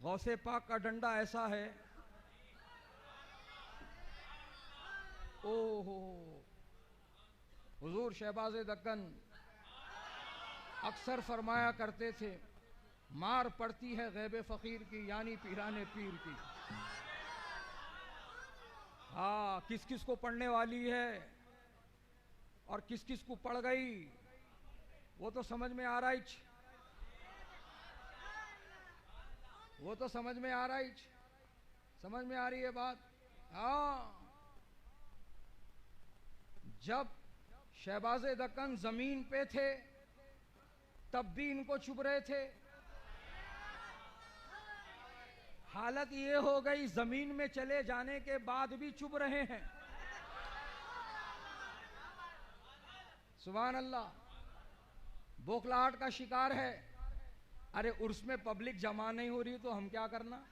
गौसे पाक का डंडा ऐसा है, ओहो, हुजूर शहबाज दक्कन अक्सर फरमाया करते थे, मार पड़ती है गैबे फकीर की, यानी पीराने पीर की। हाँ, किस किस को पढ़ने वाली है और किस किस को पड़ गई वो तो समझ में आ रहा ही, वो तो समझ में आ रहा ही, समझ में आ रही है बात। हाँ, जब शहबाज दक्कन जमीन पे थे तब भी इनको चुभ रहे थे। हालत ये हो गई जमीन में चले जाने के बाद भी चुभ रहे हैं। सुभान अल्लाह। बोखलाहट का शिकार है। अरे उर्स में पब्लिक जमा नहीं हो रही तो हम क्या करना।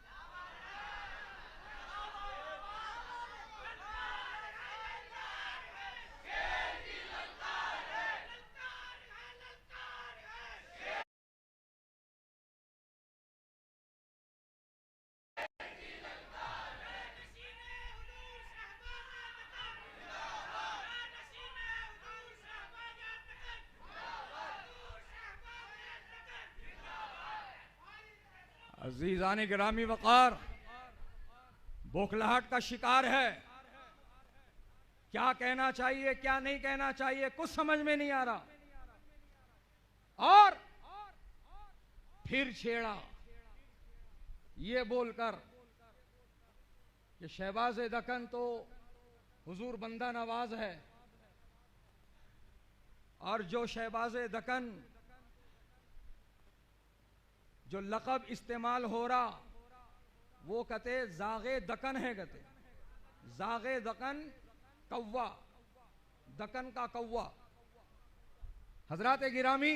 अजीजान गिरामी वकार, बोखलाहट का शिकार है। क्या कहना चाहिए क्या नहीं कहना चाहिए कुछ समझ में नहीं आ रहा। और फिर छेड़ा ये बोलकर कि शहबाज दक्कन तो हुजूर बंदा नवाज है, और जो शहबाज दक्कन जो लक़ब इस्तेमाल हो रहा वो कहते जागे दक्कन है, कहते जागे दक्कन कौवा, दक्कन का कौवा। हजरात गिरामी,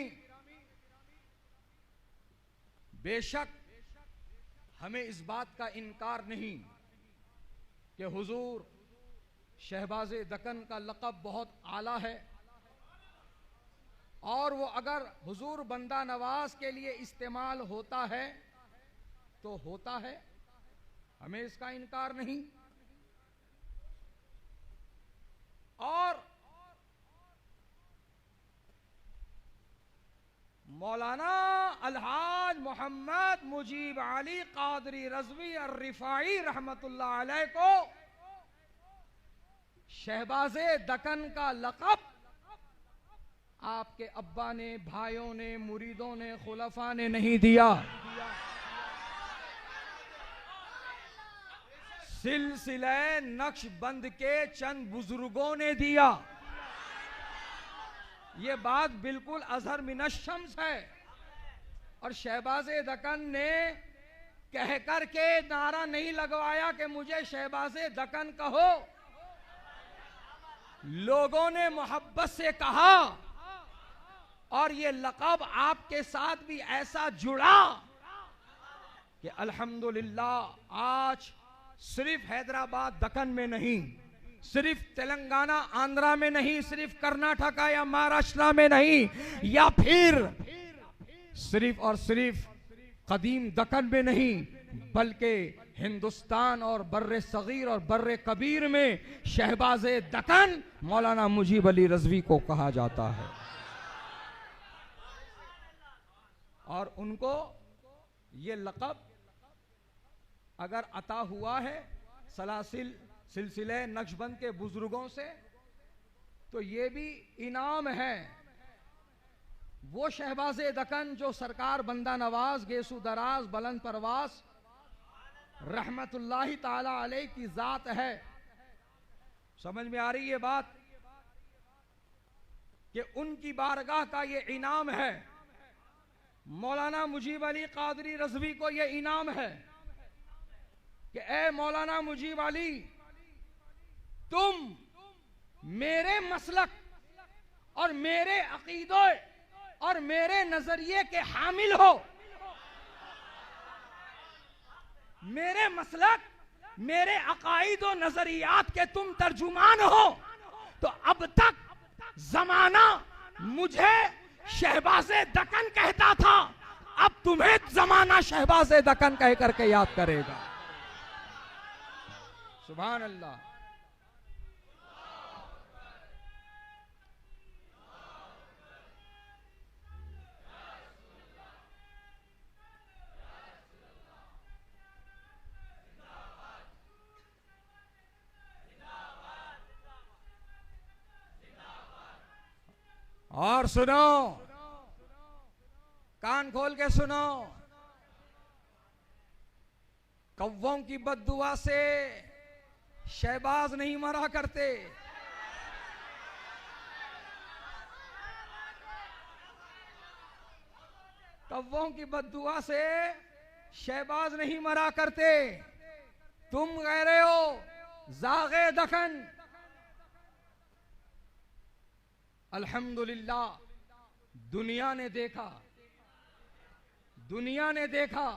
बेशक हमें इस बात का इनकार नहीं कि हुजूर शहबाज दक्कन का लक़ब बहुत आला है, और वो अगर हुजूर बंदा नवाज के लिए इस्तेमाल होता है तो होता है, हमें इसका इनकार नहीं। और मौलाना अलहाज मोहम्मद मुजीब अली कादरी रज़वी अर्रिफाई रहमतुल्लाह अलैह को शहबाज दक्कन का लक़ब आपके अब्बा ने, भाइयों ने, मुरीदों ने, खुलफा ने नहीं दिया। सिलसिले नक्शबंद के चंद बुजुर्गों ने दिया। ये बात बिल्कुल अजहर मिनश्शम्स है। और शहबाज दक्कन ने कहकर के नारा नहीं लगवाया कि मुझे शहबाज दक्कन कहो। लोगों ने मोहब्बत से कहा, और ये लक़ब आपके साथ भी ऐसा जुड़ा कि अल्हम्दुलिल्लाह आज सिर्फ हैदराबाद दक्कन में नहीं, सिर्फ तेलंगाना आंध्रा में नहीं, सिर्फ कर्नाटका या महाराष्ट्र में नहीं, या फिर सिर्फ और सिर्फ कदीम दक्कन में नहीं, बल्कि हिंदुस्तान और बर्रे सगीर और बर्रे कबीर में शहबाज दक्कन मौलाना मुजीब अली रज़वी को कहा जाता है। और उनको ये लक़ब अगर अता हुआ है सिलसिले नक्शबंद के बुजुर्गों से, तो ये भी इनाम है। वो शहबाज दक्कन जो सरकार बंदा नवाज गेसू दराज बुलंद परवास रहमतुल्लाहि ताला अलैह की जात है। समझ में आ रही है बात कि उनकी बारगाह का ये इनाम है। मौलाना मुजीब अली कादरी रज़वी को ये इनाम है कि ए मौलाना मुजीब अली, तुम मेरे मसलक और मेरे अकीदे और मेरे नजरिए के हामिल हो। मेरे मसलक, मेरे अकाईद और नजरियात के तुम तर्जुमान हो। तो अब तक जमाना मुझे शहबाज दक्कन कहता था, अब तुम्हें जमाना शहबाज दक्कन कह करके याद करेगा। सुभान अल्लाह। और सुनो, कान खोल के सुनो, कौवों की बद्दुआ से शहबाज नहीं मरा करते। कौवों की बद्दुआ से शहबाज नहीं मरा करते। तुम कह रहे हो जागे दक्कन। अल्हम्दुलिल्लाह, दुनिया ने देखा,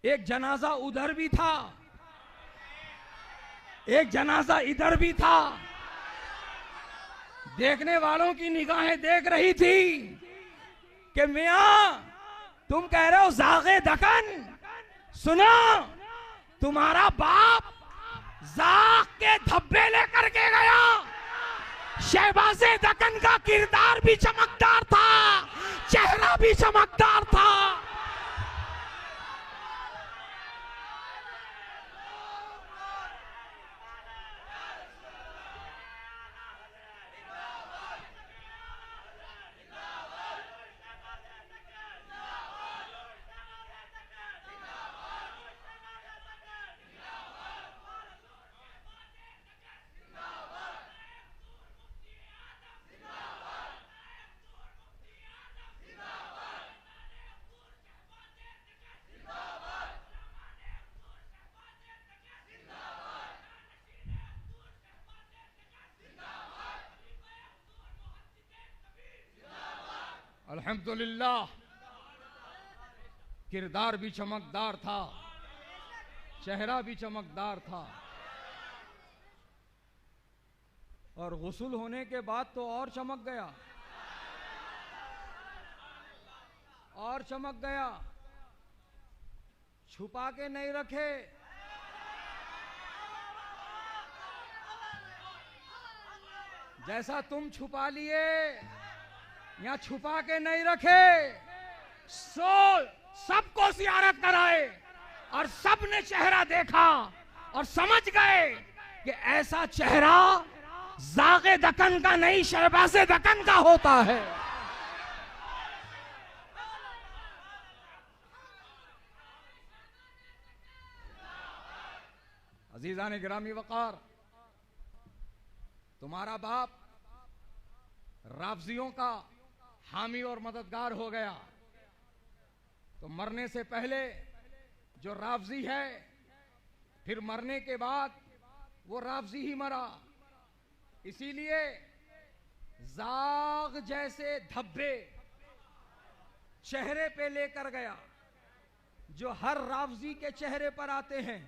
एक जनाजा उधर भी था, एक जनाजा इधर भी था। देखने वालों की निगाहें देख रही थी कि मियां तुम कह रहे हो जागे दक्कन, सुनो, तुम्हारा बाप जाग के धब्बे लेकर के गया। शहबाज़े दक्कन का किरदार भी चमकदार था, चेहरा भी चमकदार था। अल्हम्दुलिल्लाह, किरदार भी चमकदार था, चेहरा भी चमकदार था। और गुस्ल होने के बाद तो और चमक गया, और चमक गया। छुपा के नहीं रखे, जैसा तुम छुपा लिए, यहां छुपा के नहीं रखे। सबको ज़ियारत कराए और सबने चेहरा देखा और समझ गए कि ऐसा चेहरा जागे दक्कन का नहीं, शहबाज़े दक्कन का होता है। अजीज़ान गिरामी वक़ार, तुम्हारा बाप राफ़ज़ियों का हामी और मददगार हो गया, तो मरने से पहले जो राफ़ज़ी है, फिर मरने के बाद वो राफ़ज़ी ही मरा। इसीलिए जाग जैसे धब्बे चेहरे पे लेकर गया, जो हर राफ़ज़ी के चेहरे पर आते हैं।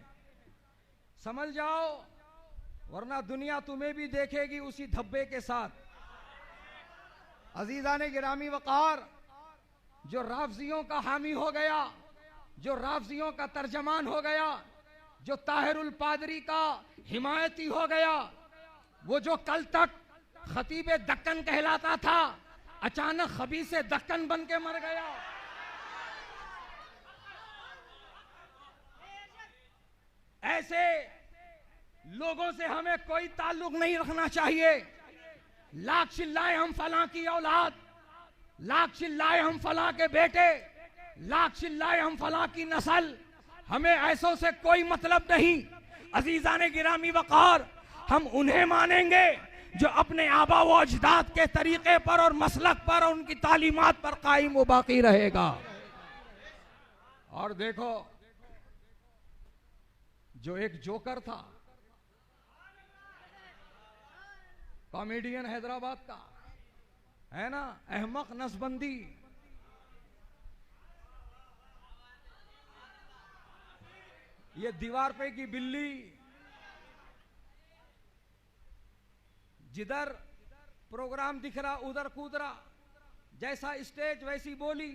समझ जाओ, वरना दुनिया तुम्हें भी देखेगी उसी धब्बे के साथ। अजीज़ाने गिरामी वक़ार, जो राफ़ज़ियों का हामी हो गया, जो राफ़ज़ियों का तर्जमान हो गया, जो ताहिरुल पादरी का हिमायती हो गया, वो जो कल तक खतीबे दक्कन कहलाता था, अचानक खबीसे दक्कन बन के मर गया। ऐसे लोगों से हमें कोई ताल्लुक नहीं रखना चाहिए। लाख चिल्लाए हम फलां की औलाद, लाख चिल्लाए हम फलां के बेटे, लाख चिल्लाए हम फलां की नस्ल, हमें ऐसों से कोई मतलब नहीं। अजीज़ाने गिरामी वक़ार, हम उन्हें मानेंगे जो अपने आबा व अजदाद के तरीके पर और मसलक पर और उनकी तालीमात पर कायम व बाकी रहेगा। और देखो, जो एक जोकर था, कॉमेडियन हैदराबाद का, है ना, अहमक नसबंदी, ये दीवार पे की बिल्ली, जिधर प्रोग्राम दिख रहा उधर कूद रहा, जैसा स्टेज वैसी बोली,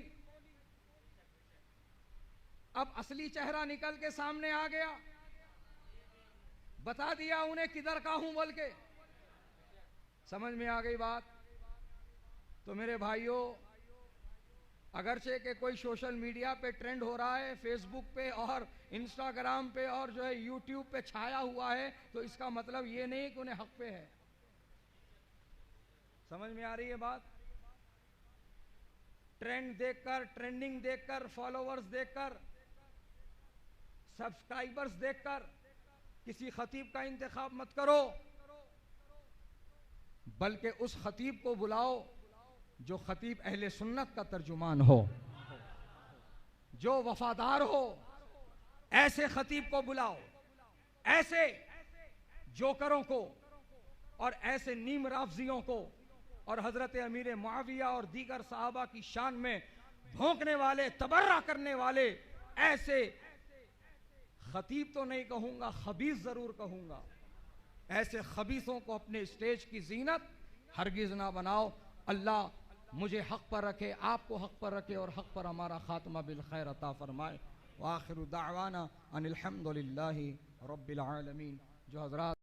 अब असली चेहरा निकल के सामने आ गया, बता दिया उन्हें किधर का हूं बोल के। समझ में आ गई बात। तो मेरे भाइयों, अगरचे के कोई सोशल मीडिया पे ट्रेंड हो रहा है, फेसबुक पे और इंस्टाग्राम पे और जो है यूट्यूब पे छाया हुआ है, तो इसका मतलब ये नहीं कि उन्हें हक पे है। समझ में आ रही है बात। ट्रेंड देखकर, ट्रेंडिंग देखकर, फॉलोवर्स देखकर, सब्सक्राइबर्स देखकर किसी खतीब का इंतखाब मत करो, बल्कि उस खतीब को बुलाओ जो खतीब अहले सुन्नत का तर्जुमान हो, जो वफादार हो। ऐसे खतीब को बुलाओ, ऐसे जोकरों को और ऐसे नीम राफजियों को और हजरत अमीर मुआविया और दीगर साहबा की शान में भोंकने वाले, तबर्रा करने वाले ऐसे खतीब तो नहीं कहूंगा, खबीस जरूर कहूंगा। ऐसे खबीसों को अपने स्टेज की जीनत हरगिज ना बनाओ। अल्लाह मुझे हक पर रखे, आपको हक पर रखे और हक पर हमारा खात्मा बिल खैर अता फरमाए। व आखिरु दावाना अनिल हम्दुलिल्लाहि रब्बिल आलमीन। जो हजरात